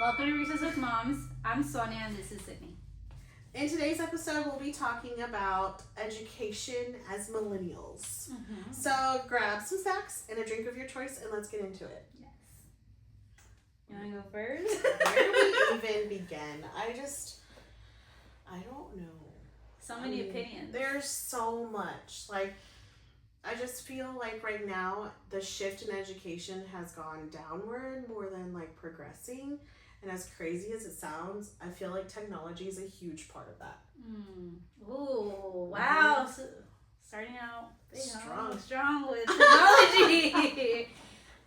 Welcome to Recess with Moms. I'm Sonia and this is Sydney. In today's episode, we'll be talking about education as millennials. Mm-hmm. So grab some snacks and a drink of your choice and let's get into it. Yes. You want to go first? Where do we even begin? I don't know. So many opinions. There's so much. I just feel like right now the shift in education has gone downward more than progressing. And as crazy as it sounds, I feel like technology is a huge part of that. Ooh, wow. So, starting out strong with technology.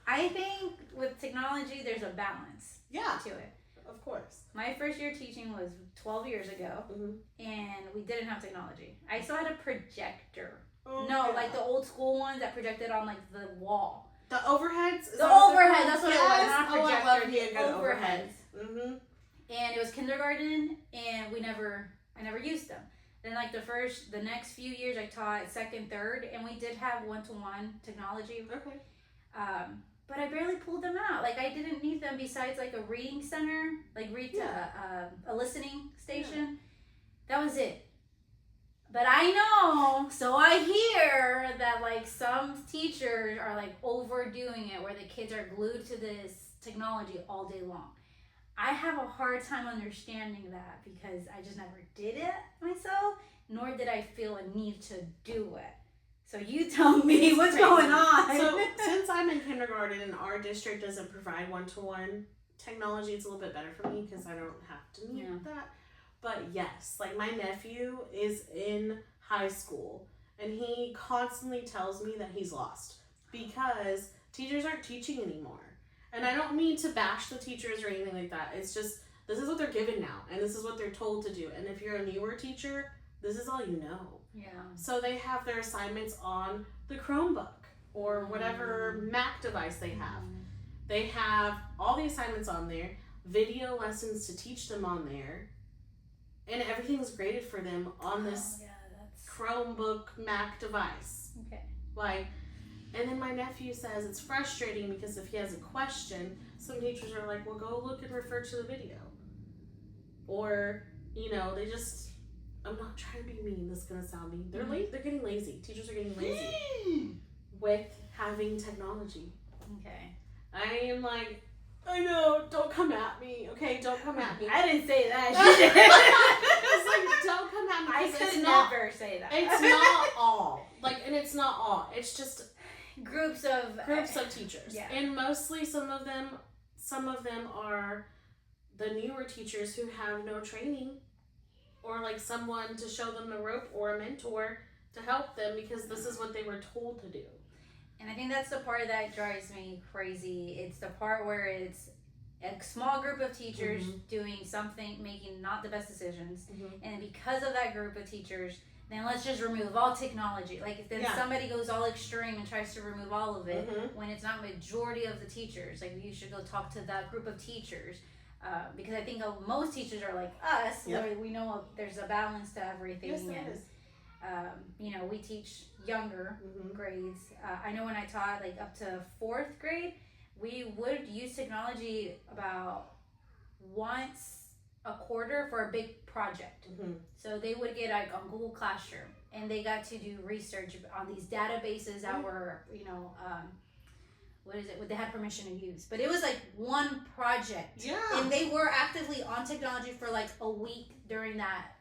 I think with technology, there's a balance to it. Of course. My first year teaching was 12 years ago, and we didn't have technology. I still had a projector. Like the old school ones that projected on the wall. The overheads? The overhead, that's what it was. Not projector, I love the overheads. Mm-hmm. And it was kindergarten, and I never used them. Then the next few years I taught second, third, and we did have one-to-one technology. Okay. But I barely pulled them out. I didn't need them besides a reading center, a listening station. Yeah. That was it. But I know, so I hear that some teachers are overdoing it where the kids are glued to this technology all day long. I have a hard time understanding that because I just never did it myself, nor did I feel a need to do it. So you tell me what's going on. So since I'm in kindergarten and our district doesn't provide one-to-one technology, it's a little bit better for me because I don't have to need that. But yes, my nephew is in high school and he constantly tells me that he's lost because teachers aren't teaching anymore. And I don't mean to bash the teachers or anything like that. It's just, this is what they're given now and this is what they're told to do. And if you're a newer teacher, this is all you know. Yeah. So they have their assignments on the Chromebook or whatever Mac device they have. They have all the assignments on there, video lessons to teach them on there. And everything's graded for them on this Chromebook Mac device. Okay. And then my nephew says it's frustrating because if he has a question, some teachers are like, well, go look and refer to the video. Or, they just, I'm not trying to be mean, this is going to sound mean. They're they're getting lazy. Teachers are getting lazy with having technology. Okay. I am I know, don't come at me, okay? Don't come at me. I didn't say that. It's don't come at me. I could never say that. It's not all. And it's not all. It's just groups of teachers. Yeah. And mostly some of them are the newer teachers who have no training or someone to show them the rope or a mentor to help them because this is what they were told to do. And I think that's the part that drives me crazy. It's the part where it's a small group of teachers doing something, making not the best decisions. And because of that group of teachers, then let's just remove all technology. Somebody goes all extreme and tries to remove all of it when it's not majority of the teachers. You should go talk to that group of teachers. Because I think most teachers are like us, where we know there's a balance to everything. Yes, there is. We teach younger grades. I know when I taught up to 4th grade, we would use technology about once a quarter for a big project. So they would get on Google Classroom and they got to do research on these databases that were, what they had permission to use. But it was one project. Yeah. And they were actively on technology for a week during that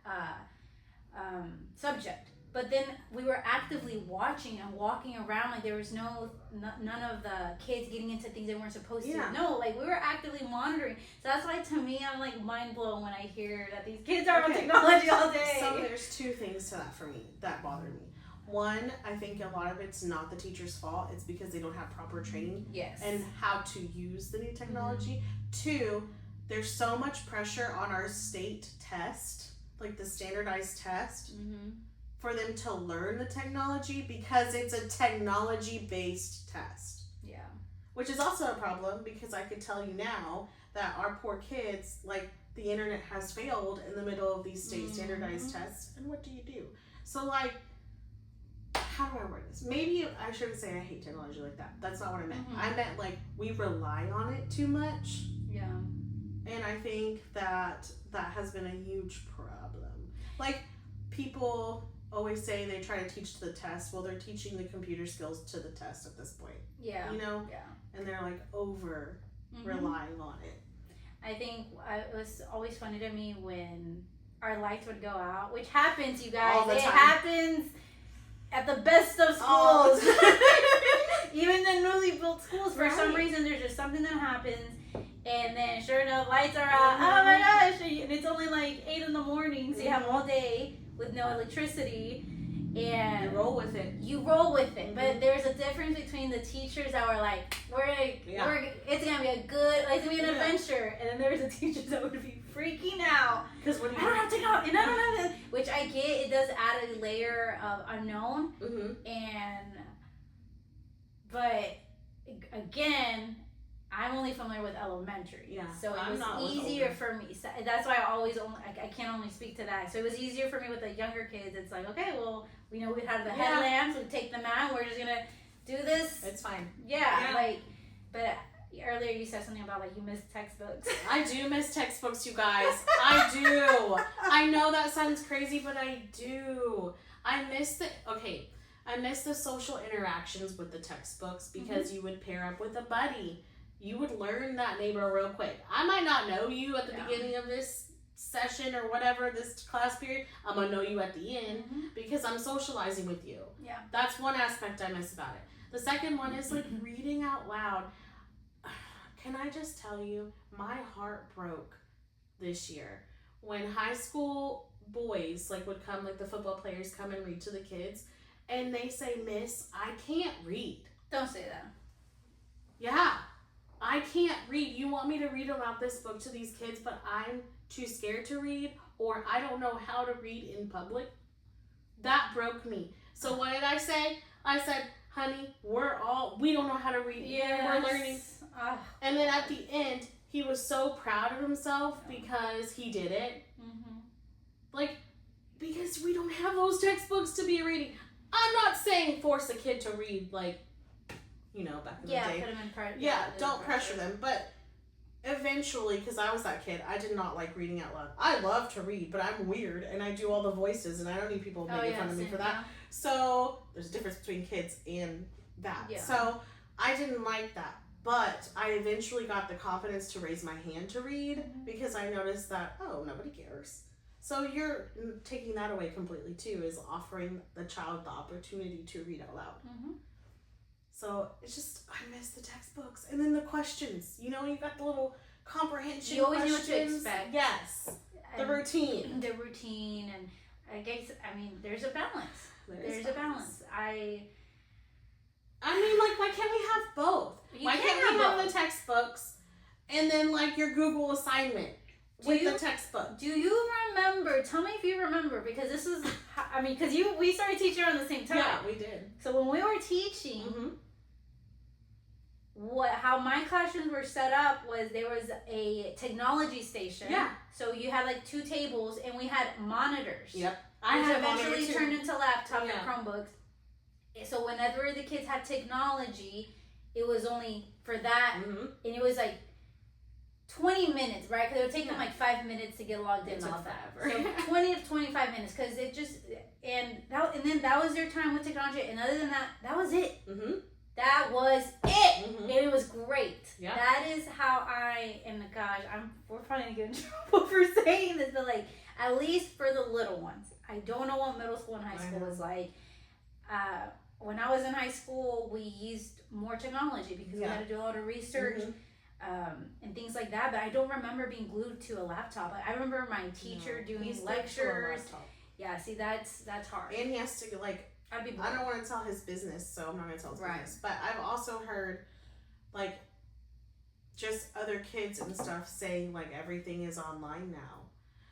subject. But then we were actively watching and walking around there was none of the kids getting into things they weren't supposed to. No, we were actively monitoring. So that's why to me I'm mind blown when I hear that these kids are on technology all day. So there's two things to that for me that bother me. One, I think a lot of it's not the teacher's fault. It's because they don't have proper training and how to use the new technology. Two, there's so much pressure on our state test, the standardized test, for them to learn the technology because it's a technology-based test. Yeah. Which is also a problem because I could tell you now that our poor kids, the internet has failed in the middle of these state standardized tests. And what do you do? So, how do I word this? Maybe I shouldn't say I hate technology like that. That's not what I meant. I meant we rely on it too much. Yeah. And I think that has been a huge problem. Like, people always say they try to teach to the test. Well, they're teaching the computer skills to the test at this point. Yeah. You know? Yeah. And they're like over relying on it. I think it was always funny to me when our lights would go out, which happens, you guys. It happens at the best of schools. Even the newly built schools, for some reason, there's just something that happens. And then, sure enough, lights are out. Oh my gosh! And it's only like 8 in the morning, so you have all day with no electricity. And you roll with it. But there's a difference between the teachers that were like, it's gonna be it's gonna be an adventure, and then there's the teachers that would be freaking out because I don't have to go, and I don't have to. Which I get, it does add a layer of unknown, but again, I'm only familiar with elementary, so it was easier for me. So that's why I can't only speak to that. So it was easier for me with the younger kids. It's like, okay, well, we know we have the headlamps. We take them out. We're just gonna do this. It's fine. But earlier you said something about like you miss textbooks. I do miss textbooks, you guys. I do. I know that sounds crazy, but I do. I miss the social interactions with the textbooks because you would pair up with a buddy. You would learn that neighbor real quick. I might not know you at the beginning of this session or whatever, this class period. I'm going to know you at the end because I'm socializing with you. Yeah. That's one aspect I miss about it. The second one is like reading out loud. Can I just tell you, my heart broke this year when high school boys would come, like the football players come and read to the kids, and they say, "Miss, I can't read." Don't say that. Yeah. I can't read. You want me to read about this book to these kids, but I'm too scared to read, or I don't know how to read in public? That broke me. So what did I say? I said, honey, we don't know how to read. Yes. We're learning. And then at the end, he was so proud of himself because he did it. Because we don't have those textbooks to be reading. I'm not saying force a kid to read, back in the day. Put them in part. Don't pressure them. But eventually, because I was that kid, I did not like reading out loud. I love to read, but I'm weird, and I do all the voices, and I don't need people making fun of me for that. Yeah. So there's a difference between kids and that. Yeah. So I didn't like that. But I eventually got the confidence to raise my hand to read because I noticed that, nobody cares. So you're taking that away completely, too, is offering the child the opportunity to read out loud. So it's just, I miss the textbooks. And then the questions. You got the little comprehension you always questions. Knew what to expect. Yes. The routine. The routine. And I guess, there's a balance. There's a balance. Why can't we have both? Why can't we have the textbooks and then, your Google assignment with the textbook? Do you remember? Tell me if you remember, because this is, because we started teaching around the same time. Yeah, we did. So when we were teaching, how my classrooms were set up was there was a technology station. Yeah. So you had 2 tables, and we had monitors. Yep. I had eventually turned into laptops and Chromebooks. So whenever the kids had technology, it was only for that, and it was 20 minutes, right? Because it would take them 5 minutes to get logged in. Not forever. So 20 to 25 minutes, because it just and then that was their time with technology, and other than that, that was it. That was it, and it was great. Yeah. That is how we're probably gonna get in trouble for saying this, but at least for the little ones. I don't know what middle school and high school is like. When I was in high school, we used more technology because we had to do a lot of research and things like that. But I don't remember being glued to a laptop. I remember my teacher doing lectures. Yeah, see, that's hard. And he has to I'd be bored. I don't want to tell his business, so I'm not going to tell his business. But I've also heard just other kids and stuff saying everything is online now.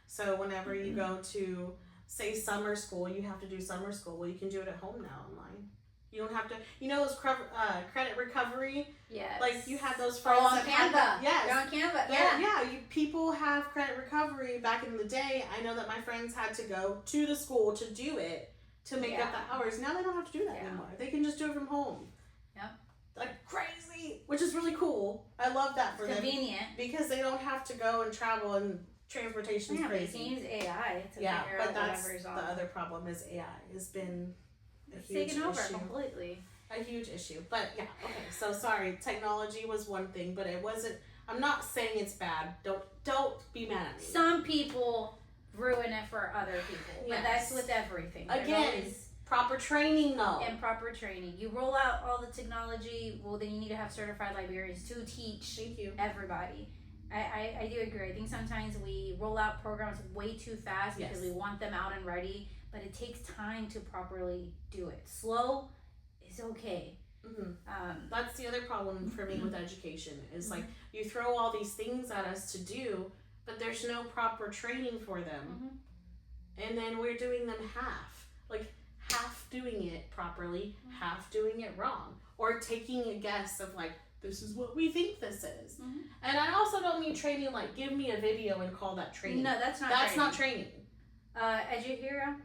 So whenever you go to, say, summer school, you have to do summer school. Well, you can do it at home now online. You don't have to, those credit recovery? Yes. You had those friends on Canva. Yes. They're on Canva, yeah. People have credit recovery. Back in the day, I know that my friends had to go to the school to do it, to make up the hours. Now they don't have to do that anymore. They can just do it from home. Yep. Crazy. technology, which is really cool. I love that for them. Convenient. Because they don't have to go and travel, and transportation's crazy. They can use AI to figure but out that's whatever's on. the other problem is AI has been a It's huge taken over issue. completely. A huge issue. But yeah, okay. So sorry, technology was one thing, but it wasn't. I'm not saying it's bad. Don't be mad at me. Some people ruin it for other people, but that's with everything. Again, proper training though. And proper training. You roll out all the technology, well then you need to have certified librarians to teach everybody. I do agree. I think sometimes we roll out programs way too fast because we want them out and ready, but it takes time to properly do it. Slow is okay. That's the other problem for me with education is like you throw all these things at us to do, but there's no proper training for them. And then we're doing them half doing it properly, half doing it wrong, or taking a guess of like, this is what we think this is. And I also don't mean training like give me a video and call that training. No, that's not training. Eduhero.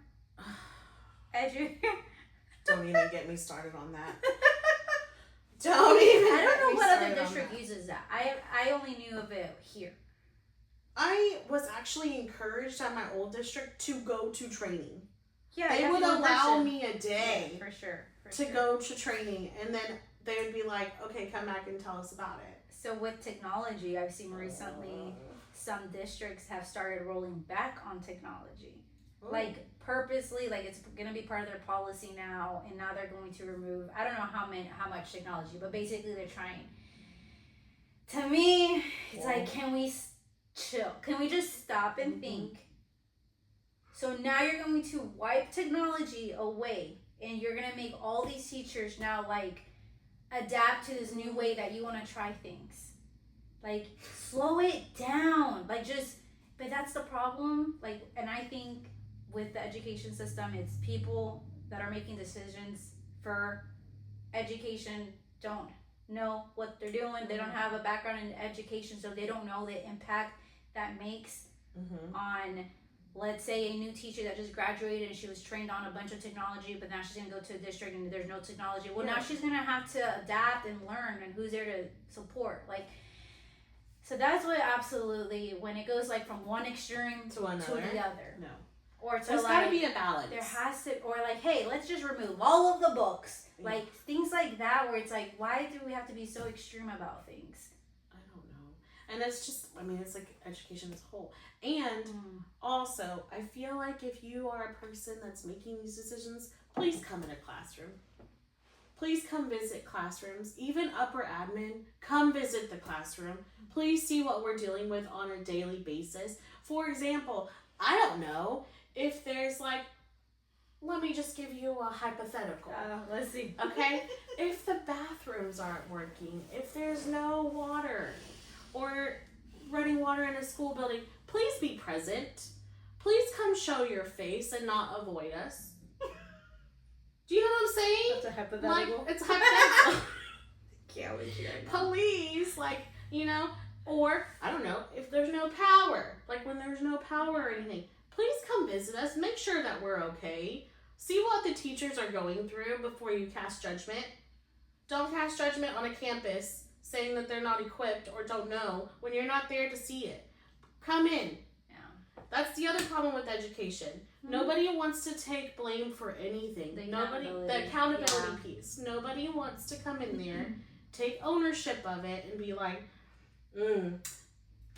Don't even get me started on that. Don't even. I don't know what other district uses that. I only knew of it here. I was actually encouraged at my old district to go to training. Yeah, they would allow me a day for sure to go to training, and then they would be like, "Okay, come back and tell us about it." So with technology, I've seen recently some districts have started rolling back on technology, like purposely, like it's going to be part of their policy now, and now they're going to remove. I don't know how much technology, but basically they're trying. To me, it's like, can we chill? Can we just stop and think? So now you're going to wipe technology away, and you're going to make all these teachers now like adapt to this new way that you want to try things. Like, slow it down. Like, but that's the problem. Like, and I think with the education system, it's people that are making decisions for education don't know what they're doing. They don't have a background in education, so they don't know the impact that makes on, let's say, a new teacher that just graduated and she was trained on a bunch of technology, but now she's going to go to a district and there's no technology. Well, now she's going to have to adapt and learn, and who's there to support? Like, so that's what absolutely, when it goes like from one extreme to the other. No. Or to there's got to be a balance. There has to, or like, hey, let's just remove all of the books. Like, things like that where it's like, why do we have to be so extreme about things? I don't know. And it's just, I mean, it's like education as a whole. And also, I feel like if you are a person that's making these decisions, please come in a classroom. Please come visit classrooms. Even upper admin, come visit the classroom. Please see what we're dealing with on a daily basis. For example, I don't know if there's like, let me just give you a hypothetical. Let's see. Okay? If the bathrooms aren't working, if there's no water or running water in a school building, please be present. Please come show your face and not avoid us. Do you know what I'm saying? That's a hypothetical. Like, it's hypothetical. Yeah, Please, like, you know, or, I don't know, if there's no power, like when there's no power or anything, please come visit us. Make sure that we're okay. See what the teachers are going through before you cast judgment. Don't cast judgment on a campus saying that they're not equipped or don't know when you're not there to see it. Come in. Yeah. That's the other problem with education. Nobody wants to take blame for anything. The accountability piece. Nobody wants to come in there, take ownership of it, and be like,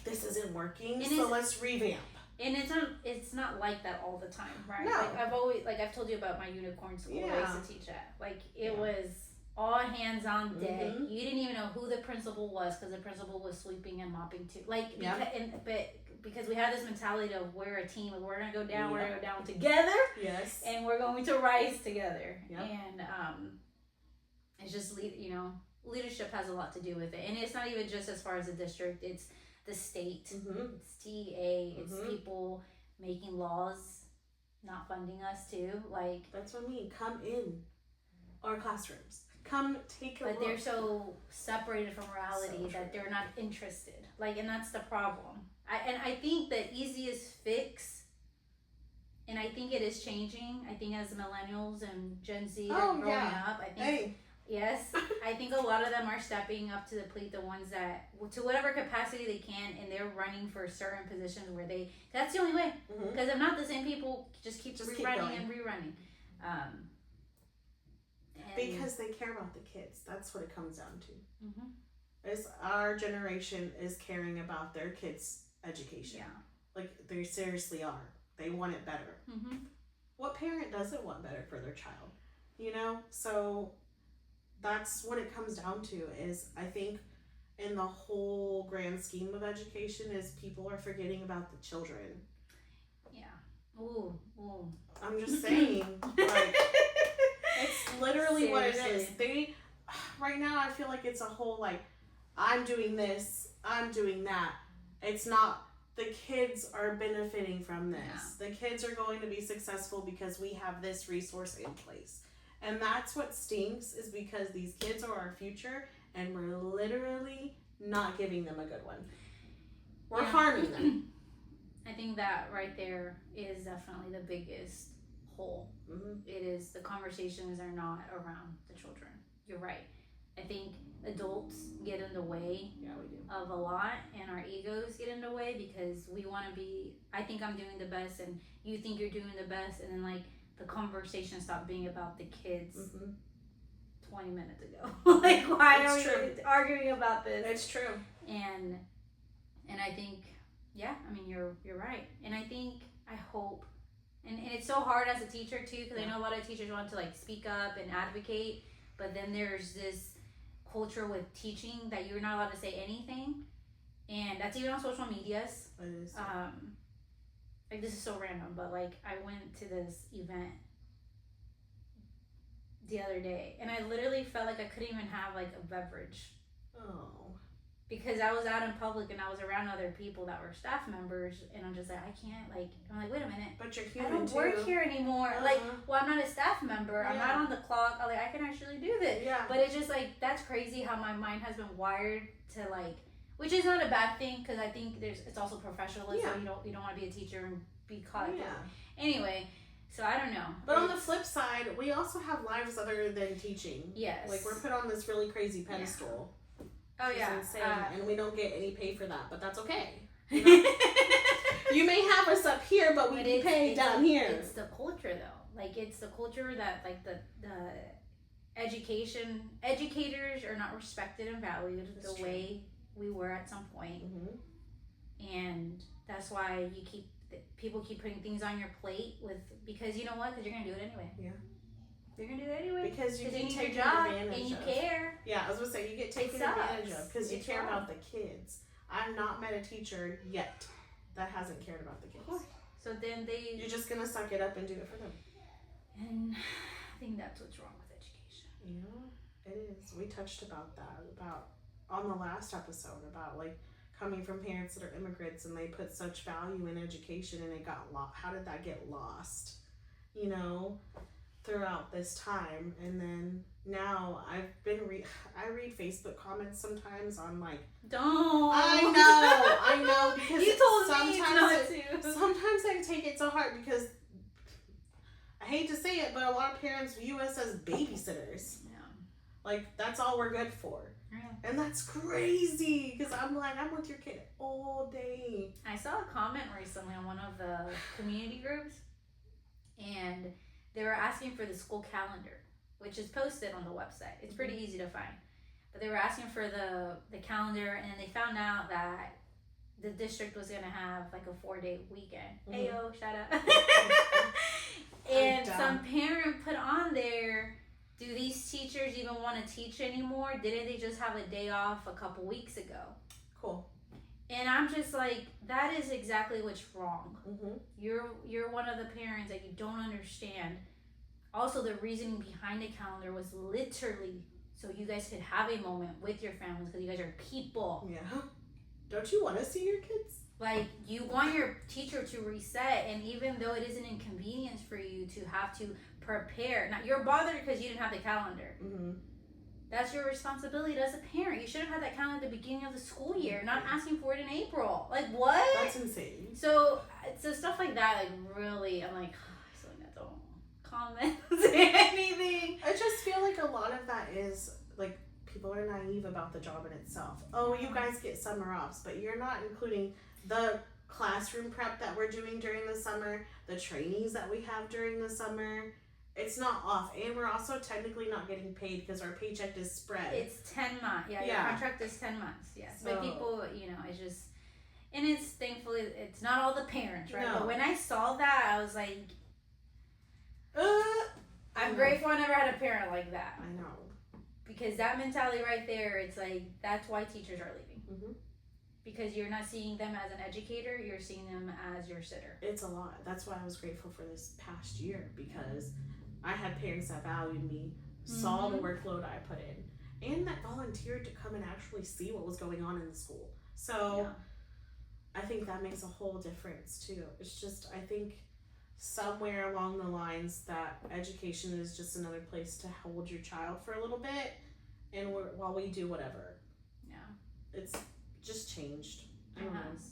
this isn't working, so let's revamp. And it's not like that all the time, right? No. Like I've told you about my unicorn school I used to teach at. Like, it was all hands on deck. You didn't even know who the principal was because the principal was sweeping and mopping too. Like, because we had this mentality of we're a team and we're gonna go down, we're gonna go down together. Yes. And we're going to rise together. Yep. And it's just leadership has a lot to do with it, and it's not even just as far as the district. It's the state. It's TEA. It's people making laws, not funding us too. Like, that's what I mean. Come in our classrooms. Come take a look. But they're so separated from reality that they're not interested. Like, and that's the problem. I think the easiest fix, and I think it is changing. I think as millennials and Gen Z are growing up, I think Yes, I think a lot of them are stepping up to the plate, the ones that, to whatever capacity they can, and they're running for certain positions where that's the only way. Because if not, the same people just keep rerunning and rerunning. Because they care about the kids. That's what it comes down to. Is our generation is caring about their kids' education. Yeah. Like, they seriously are. They want it better. What parent doesn't want better for their child? You know? So that's what it comes down to, is I think in the whole grand scheme of education is people are forgetting about the children. Yeah. Ooh. I'm just saying, like, it's literally what it is. Right now I feel like it's a whole, like, I'm doing this, I'm doing that. It's not, the kids are benefiting from this. Yeah. The kids are going to be successful because we have this resource in place. And that's what stinks, is because these kids are our future and we're literally not giving them a good one. We're harming them. I think that right there is definitely the biggest hole. It is, the conversations are not around the children. You're right. I think adults get in the way of a lot, and our egos get in the way because we want to be, I think I'm doing the best and you think you're doing the best, and then like the conversation stopped being about the kids 20 minutes ago. Like, why are we arguing about this? It's true. And I think, yeah, I mean, you're right. And I think, I hope, and it's so hard as a teacher too, because I know a lot of teachers want to like speak up and advocate, but then there's this culture with teaching that you're not allowed to say anything, and that's even on social medias. It is. Like, this is so random, but like, I went to this event the other day, and I literally felt like I couldn't even have like a beverage. Oh. Because I was out in public and I was around other people that were staff members, and I'm just like, I can't, like, I'm like, wait a minute. But you're human, I don't work here anymore. Like, well, I'm not a staff member. Yeah. I'm not on the clock. I'm like, I can actually do this. Yeah. But it's just like, that's crazy how my mind has been wired to like, which is not a bad thing, because I think it's also professionalism. Yeah. You don't want to be a teacher and be caught. Yeah. Anyway, so I don't know. But on the flip side, we also have lives other than teaching. Yes. Like, we're put on this really crazy pedestal. Yeah. Oh, yeah. It's insane. And we don't get any pay for that, but that's okay. You know? You may have us up here, but we pay down here. It's the culture, though. Like, it's the culture that, like, the educators are not respected and valued the way we were at some point. And that's why people keep putting things on your plate because you know what? Because you're going to do it anyway. Yeah. You're going to do it anyway. Because you get taken advantage of. And you care. Yeah, I was going to say, you get taken advantage of because you care about the kids. I've not met a teacher yet that hasn't cared about the kids. So then you're just going to suck it up and do it for them. And I think that's what's wrong with education. Yeah, it is. We touched about that, on the last episode, about like coming from parents that are immigrants and they put such value in education and it got lost. How did that get lost? You know, throughout this time. And then now I've been I read Facebook comments sometimes on like, don't. I know because you told me not to. Sometimes I take it so hard because I hate to say it, but a lot of parents view us as babysitters. Yeah. Like, that's all we're good for. Yeah. And that's crazy because I'm like, I'm with your kid all day. I saw a comment recently on one of the community groups, and they were asking for the school calendar, which is posted on the website. It's pretty easy to find. But they were asking for the calendar, and then they found out that the district was going to have like a 4-day weekend. Ayo, shout out. And some parent put on there, do these teachers even want to teach anymore? Didn't they just have a day off a couple weeks ago? Cool. And I'm just like, that is exactly what's wrong. You're one of the parents that you don't understand. Also, the reasoning behind the calendar was literally so you guys could have a moment with your families, because you guys are people. Yeah. Don't you want to see your kids? Like, you want your teacher to reset, and even though it is an inconvenience for you to have to prepare, now you're bothered because you didn't have the calendar. That's your responsibility as a parent. You should have had that calendar at the beginning of the school year, not asking for it in April. Like, what? That's insane. So stuff like that, like, really, I'm like, comments, anything. I just feel like a lot of that is like people are naive about the job in itself. Oh, you guys get summer offs, but you're not including the classroom prep that we're doing during the summer, the trainings that we have during the summer. It's not off, and we're also technically not getting paid because our paycheck is spread. It's 10 months. Yeah, your contract is 10 months. Yes, so, but people, you know, it's just, and it's thankfully it's not all the parents, right? No. But when I saw that, I was like, I'm grateful I never had a parent like that. I know, because that mentality right there, it's like that's why teachers are leaving. Mm-hmm. Because you're not seeing them as an educator, you're seeing them as your sitter. It's a lot. That's why I was grateful for this past year, because I had parents that valued me, saw the workload I put in, and that volunteered to come and actually see what was going on in the school. So I think that makes a whole difference too. It's just, I think somewhere along the lines that education is just another place to hold your child for a little bit, and while we do whatever. Yeah. It's just changed. There has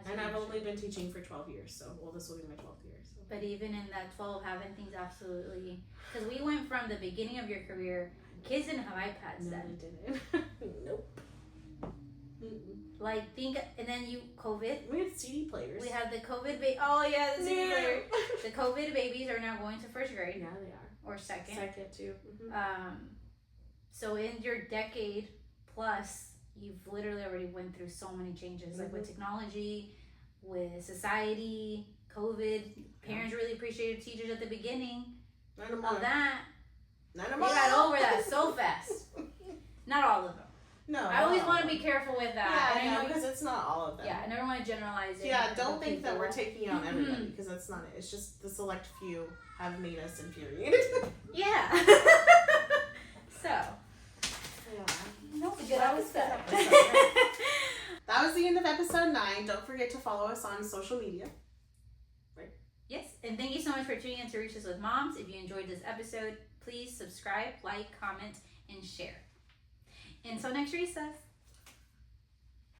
and I've only been teaching for 12 years, so this will be my 12th year. So. But even in that 12, having things absolutely, because we went from the beginning of your career, kids didn't have iPads then. They didn't. Nope. Like and then COVID. We had CD players. We had the COVID the CD players. The COVID babies are now going to first grade. Yeah, they are. Or second. Second too. Mm-hmm. So in your decade plus, you've literally already went through so many changes, like with technology, with society, COVID. Parents really appreciated teachers at the beginning of that. They got over that so fast. Not all of them. No. I always want to be careful with that. Yeah, I know, because it's not all of them. Yeah, I never want to generalize it. Yeah, don't think that we're taking out everybody, because that's not it. It's just the select few have made us infuriated. Yeah. So. Yeah. That was a good episode. That was the end of episode 9. Don't forget to follow us on social media. Right? Yes, and thank you so much for tuning in to Reach Us with Moms. If you enjoyed this episode, please subscribe, like, comment, and share. Until next recess.